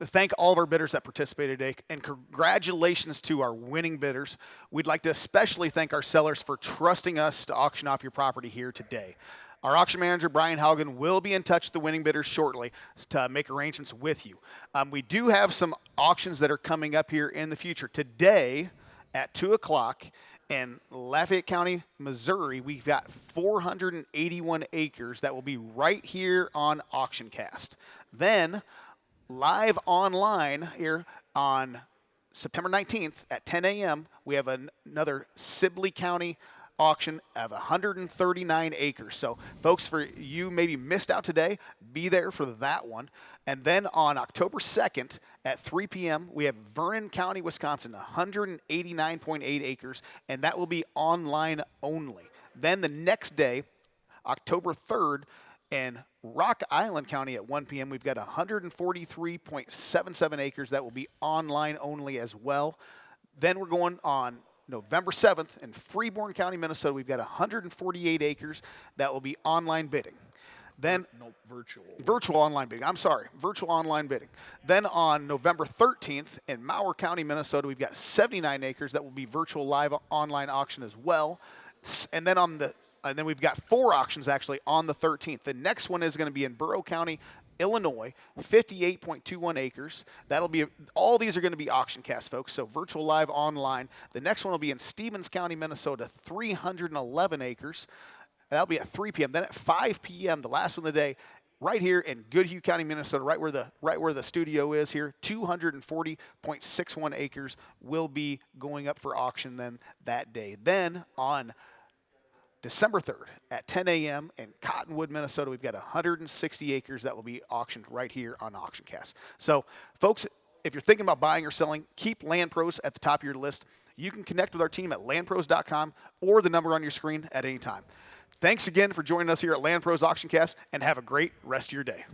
thank all of our bidders that participated today, and congratulations to our winning bidders. We'd like to especially thank our sellers for trusting us to auction off your property here today. Our auction manager, Brian Haugen, will be in touch with the winning bidders shortly to make arrangements with you. We do have some auctions that are coming up here in the future. Today at 2 o'clock in Lafayette County, Missouri, we've got 481 acres that will be right here on AuctionCast. Then live online here on September 19th at 10 a.m., we have another Sibley County auction of 139 acres. So, folks, for you maybe missed out today, be there for that one. And then on October 2nd at 3 p.m., we have Vernon County, Wisconsin, 189.8 acres, and that will be online only. Then the next day, October 3rd, in Rock Island County at 1 p.m., we've got 143.77 acres that will be online only as well. Then we're going on November 7th in Freeborn County, Minnesota. We've got 148 acres that will be online bidding. Then virtual online bidding. I'm sorry, virtual online bidding. Then on November 13th in Mower County, Minnesota, we've got 79 acres that will be virtual live online auction as well. And then we've got 4 auctions actually on the 13th. The next one is going to be in Burrough County, Illinois, 58.21 acres. All these are going to be AuctionCast, folks, so virtual live online. The next one will be in Stevens County, Minnesota, 311 acres. That'll be at 3 p.m. Then at 5 p.m., the last one of the day, right here in Goodhue County, Minnesota, right where the studio is here, 240.61 acres will be going up for auction then that day. Then on December 3rd at 10 a.m. in Cottonwood, Minnesota, we've got 160 acres that will be auctioned right here on AuctionCast. So, folks, if you're thinking about buying or selling, keep LandProz at the top of your list. You can connect with our team at landproz.com or the number on your screen at any time. Thanks again for joining us here at LandProz AuctionCast, and have a great rest of your day.